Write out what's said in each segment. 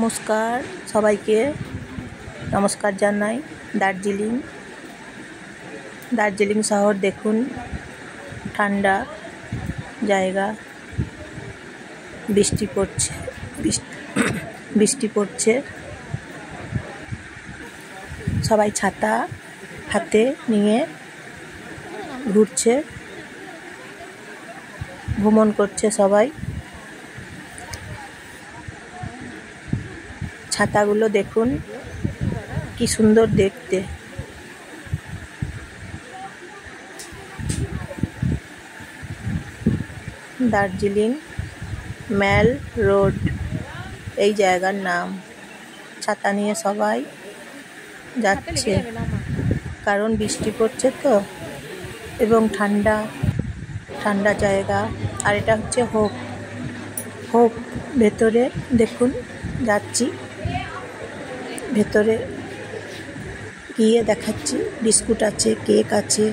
নমস্কার সবাইকে নমস্কার জানাই। দার্জিলিং শহর দেখুন, ঠান্ডা জায়গা, বৃষ্টি পড়ছে। সবাই ছাতা হাতে নিয়ে ঘুরছে, ভ্রমণ করছে সবাই। ছাতাগুলো দেখুন কি সুন্দর দেখতে। দার্জিলিং ম্যাল রোড এই জায়গার নাম। ছাতা নিয়ে সবাই যাচ্ছে, কারণ বৃষ্টি পড়ছে তো, এবং ঠান্ডা জায়গা। আর এটা হচ্ছে হোপ ভেতরে দেখুন, যাচ্ছি ভেতরে গিয়ে দেখাচ্ছি। বিস্কুট আছে, কেক আছে।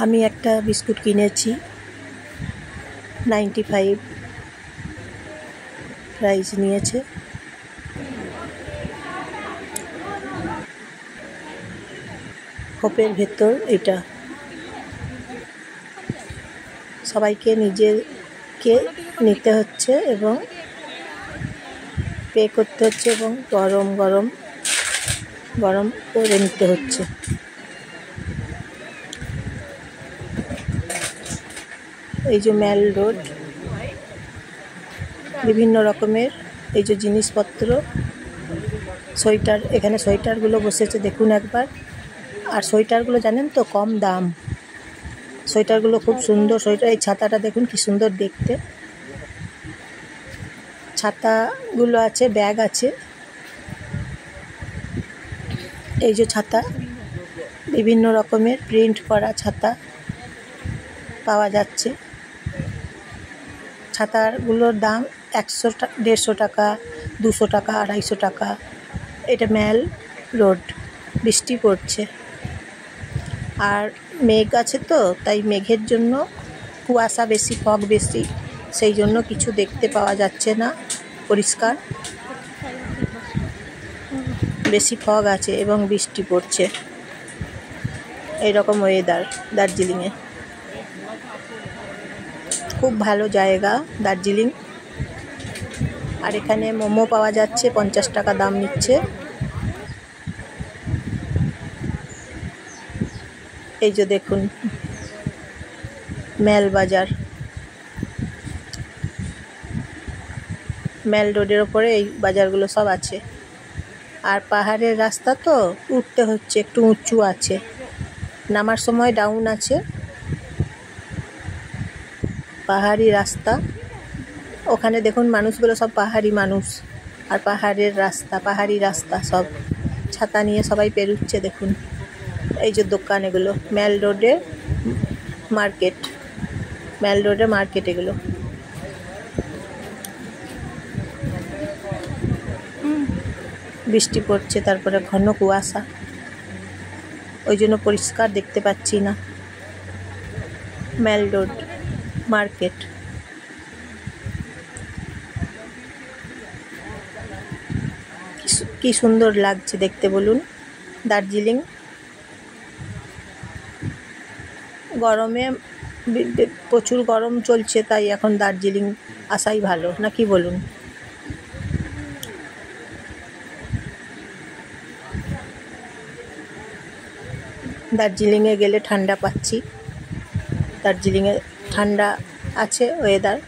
আমি একটা বিস্কুট কিনেছি, 95 প্রাইস নিয়েছে। হোপের ভেতর এটা। সবাইকে নিজেকে নিতে হচ্ছে এবং পে করতে হচ্ছে, এবং গরম করে নিতে হচ্ছে। এই যে ম্যাল রোড, বিভিন্ন রকমের এই যে জিনিসপত্র, সোয়েটার, এখানে সোয়েটারগুলো বসেছে দেখুন একবার। আর সোয়েটারগুলো জানেন তো কম দাম, সোয়েটারগুলো খুব সুন্দর সোয়েটার। এই ছাতাটা দেখুন কি সুন্দর দেখতে। ছাতাগুলো আছে, ব্যাগ আছে। এই যে ছাতা, বিভিন্ন রকমের প্রিন্ট করা ছাতা পাওয়া যাচ্ছে। ছাতাগুলোর দাম 100 টাকা, 150 টাকা, 200 টাকা, 250 টাকা। এটা ম্যাল রোড। বৃষ্টি পড়ছে আর মেঘ আছে তো, তাই মেঘের জন্য কুয়াশা বেশি, ফগ বেশি, সেই জন্য কিছু দেখতে পাওয়া যাচ্ছে না পরিষ্কার। বেশি ফগ আছে এবং বৃষ্টি পড়ছে। এইরকম ওয়েদার দার্জিলিংয়ে। খুব ভালো জায়গা দার্জিলিং। আর এখানে মোমো পাওয়া যাচ্ছে, 50 টাকা দাম নিচ্ছে। এই যে দেখুন ম্যাল বাজার, ম্যাল রোডের ওপরে এই বাজারগুলো সব আছে। আর পাহাড়ের রাস্তা তো, উঠতে হচ্ছে, একটু উঁচু আছে, নামার সময় ডাউন আছে। পাহাড়ি রাস্তা, ওখানে দেখুন মানুষগুলো সব পাহাড়ি মানুষ। আর পাহাড়ি রাস্তা সব ছাতা নিয়ে সবাই পেরুচ্ছে দেখুন। এই যে দোকান, এগুলো ম্যাল রোডে মার্কেট এগুলো। বৃষ্টি পড়ছে, তারপরে ঘন কুয়াশা, ওই জন্য পরিষ্কার দেখতে পাচ্ছি না। ম্যাল রোড মার্কেট। কি সুন্দর লাগছে দেখতে বলুন দার্জিলিং। গরমে প্রচুর গরম চলছে, তাই এখন দার্জিলিং আসাই ভালো, না কি বলুন? দার্জিলিংয়ে গেলে ঠান্ডা পাচ্ছি। দার্জিলিংয়ে ঠান্ডা আছে, ওয়েদার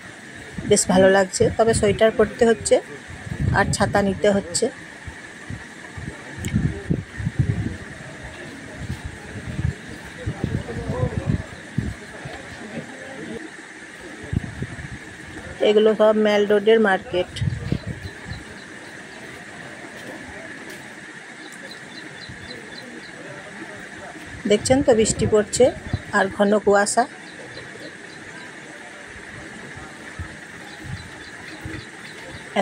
বেশ ভালো লাগছে। তবে সোয়েটার পরতে হচ্ছে আর ছাতা নিতে হচ্ছে। এগুলো সব ম্যাল রোডের মার্কেট। দেখছেন তো বৃষ্টি পড়ছে আর ঘন কুয়াশা।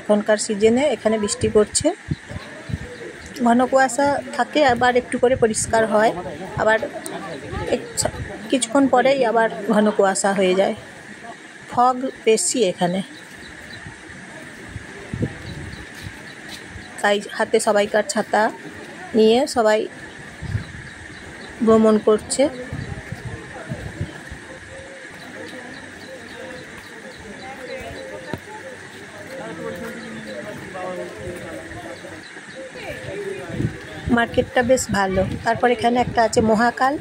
এখনকার সিজনে এখানে বৃষ্টি পড়ছে, ঘন কুয়াশা থাকে, আবার একটু করে পরিষ্কার হয়, আবার কিছুক্ষণ পরেই আবার ঘন কুয়াশা হয়ে যায়। ফগ বেশি এখানে। তাই হাতে সবাইকার ছাতা নিয়ে সবাই ভ্রমণ করছে। মার্কেটটা বেশ ভালো। তারপর এখানে একটা আছে মহাকাল।